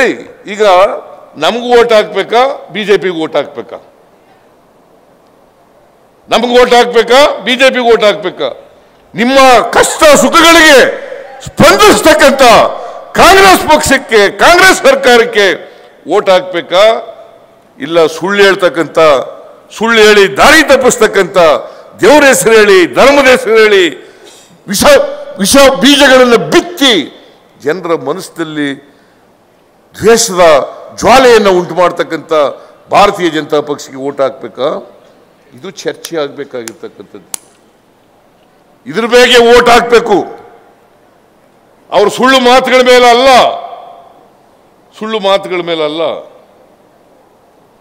ಹೇಳಿ, ಈಗ ನಮಗೂ ಓಟ್ ಹಾಕ್ಬೇಕಾ ಬಿಜೆಪಿಗೆ ಓಟ್ ಹಾಕ್ಬೇಕಾ? ನಮಗೂ ಓಟ್ ಹಾಕ್ಬೇಕಾ ಬಿಜೆಪಿಗೆ ಓಟ್ ಹಾಕ್ಬೇಕಾ? ನಿಮ್ಮ ಕಷ್ಟ ಸುಖಗಳಿಗೆ ಸ್ಪಂದಿಸ್ತಕ್ಕಂಥ ಕಾಂಗ್ರೆಸ್ ಪಕ್ಷಕ್ಕೆ, ಕಾಂಗ್ರೆಸ್ ಸರ್ಕಾರಕ್ಕೆ ಓಟ್ ಹಾಕ್ಬೇಕಾ? ಇಲ್ಲ ಸುಳ್ಳು ಹೇಳ್ತಕ್ಕಂಥ, ಸುಳ್ಳು ಹೇಳಿ ದಾರಿ ತಪ್ಪಿಸ್ತಕ್ಕಂಥ, ದೇವರ ಹೆಸರು ಹೇಳಿ, ಧರ್ಮದ ಹೆಸರು ಹೇಳಿ ವಿಷ ಬೀಜಗಳನ್ನು ಬಿತ್ತಿ ಜನರ ಮನಸ್ಸಿನಲ್ಲಿ ದ್ವೇಷದ ಜ್ವಾಲೆಯನ್ನು ಉಂಟು ಮಾಡ್ತಕ್ಕಂಥ ಭಾರತೀಯ ಜನತಾ ಪಕ್ಷಕ್ಕೆ ಓಟ್ ಹಾಕ್ಬೇಕಾ? ಇದು ಚರ್ಚೆ ಆಗಬೇಕಾಗಿರ್ತಕ್ಕಂಥದ್ದು. ಇದ್ರ ಬಗ್ಗೆ ಓಟ್ ಹಾಕಬೇಕು. ಅವ್ರ ಸುಳ್ಳು ಮಾತುಗಳ ಮೇಲೆ ಅಲ್ಲ, ಸುಳ್ಳು ಮಾತುಗಳ ಮೇಲೆ ಅಲ್ಲ.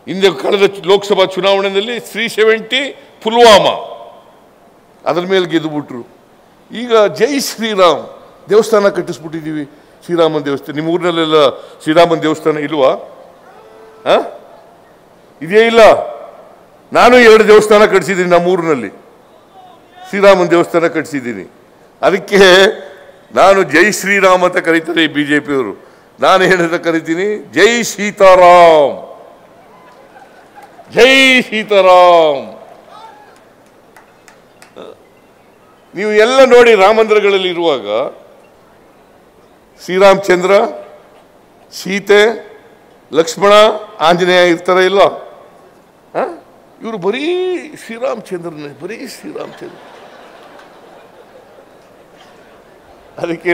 ಹಿಂದೆ ಕಳೆದ ಲೋಕಸಭಾ ಚುನಾವಣೆಯಲ್ಲಿ 370 ಪುಲ್ವಾಮಾ ಅದರ ಮೇಲೆ ಗೆದ್ದುಬಿಟ್ರು. ಈಗ ಜೈ ಶ್ರೀರಾಮ್ ದೇವಸ್ಥಾನ ಕಟ್ಟಿಸ್ಬಿಟ್ಟಿದ್ದೀವಿ. ಶ್ರೀರಾಮನ ದೇವಸ್ಥಾನ ನಿಮ್ಮ ಊರಿನಲ್ಲೆಲ್ಲ ಶ್ರೀರಾಮನ ದೇವಸ್ಥಾನ ಇಲ್ವಾ? ಇದೇ ಇಲ್ಲ. ನಾನು 2 ದೇವಸ್ಥಾನ ಕಟ್ಟಿಸಿದ್ದೀನಿ ನಮ್ಮ ಊರಿನಲ್ಲಿ, ಶ್ರೀರಾಮನ ದೇವಸ್ಥಾನ ಕಟ್ಟಿಸಿದ್ದೀನಿ. ಅದಕ್ಕೆ ನಾನು ಜೈ ಶ್ರೀರಾಮ್ ಅಂತ ಕರೀತಾರೆ ಈ ಬಿಜೆಪಿಯವರು. ನಾನು ಏನಂತ ಕರಿತೀನಿ? ಜೈ ಸೀತಾರಾಮ್, ಜೈ ಸೀತಾರಾಮ್. ನೀವು ಎಲ್ಲ ನೋಡಿ, ರಾಮಮಂದಿರಗಳಲ್ಲಿ ಇರುವಾಗ ಶ್ರೀರಾಮಚಂದ್ರ, ಸೀತೆ, ಲಕ್ಷ್ಮಣ, ಆಂಜನೇಯ ಇರ್ತಾರೆ ಇಲ್ಲ? ಇವರು ಬರೀ ಶ್ರೀರಾಮಚಂದ್ರನೇ, ಬರೀ ಶ್ರೀರಾಮಚಂದ್ರ. ಅದಕ್ಕೆ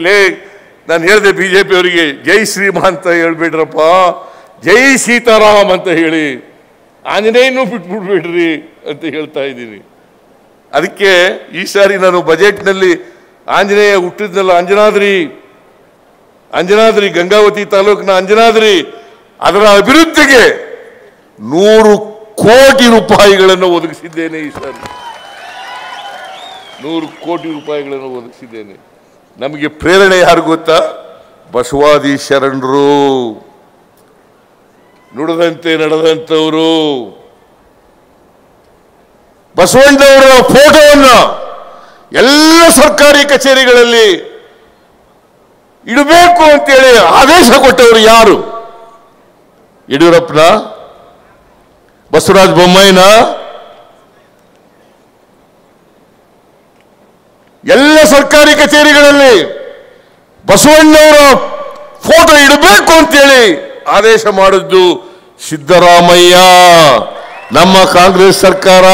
ನಾನು ಹೇಳಿದೆ ಬಿಜೆಪಿ ಅವರಿಗೆ, ಜೈ ಶ್ರೀಮ ಅಂತ ಹೇಳ್ಬೇಡ್ರಪ್ಪ, ಜೈ ಸೀತಾರಾಮ್ ಅಂತ ಹೇಳಿ, ಆಂಜನೇಯನೂ ಬಿಟ್ಬಿಡ್ಬೇಡ್ರಿ ಅಂತ ಹೇಳ್ತಾ ಇದ್ದೀನಿ. ಅದಕ್ಕೆ ಈ ಸಾರಿ ನಾನು ಬಜೆಟ್ನಲ್ಲಿ ಆಂಜನೇಯ ಹುಟ್ಟಿದ್ನಲ್ಲ, ಅಂಜನಾದ್ರಿ ಗಂಗಾವತಿ ತಾಲೂಕಿನ ಅಂಜನಾದ್ರಿ, ಅದರ ಅಭಿವೃದ್ಧಿಗೆ 100 ಕೋಟಿ ರೂಪಾಯಿಗಳನ್ನು ಒದಗಿಸಿದ್ದೇನೆ. ಈ ಸಾರಿ 100 ಕೋಟಿ ರೂಪಾಯಿಗಳನ್ನು ಒದಗಿಸಿದ್ದೇನೆ. ನಮಗೆ ಪ್ರೇರಣೆ ಯಾರು ಗೊತ್ತಾ? ಬಸವಾದಿ ಶರಣರು, ನುಡಿದಂತೆ ನಡೆದಂಥವರು. ಬಸವಣ್ಣವರ ಫೋಟೋವನ್ನು ಎಲ್ಲ ಸರ್ಕಾರಿ ಕಚೇರಿಗಳಲ್ಲಿ ಇಡಬೇಕು ಅಂತೇಳಿ ಆದೇಶ ಕೊಟ್ಟವರು ಯಾರು? ಯಡಿಯೂರಪ್ಪನ, ಬಸವರಾಜ ಬೊಮ್ಮಾಯಿನ? ಎಲ್ಲ ಸರ್ಕಾರಿ ಕಚೇರಿಗಳಲ್ಲಿ ಬಸವಣ್ಣವರ ಫೋಟೋ ಇಡಬೇಕು ಅಂತೇಳಿ ಆದೇಶ ಮಾಡಿದ್ದು ಸಿದ್ದರಾಮಯ್ಯ, ನಮ್ಮ ಕಾಂಗ್ರೆಸ್ ಸರ್ಕಾರ.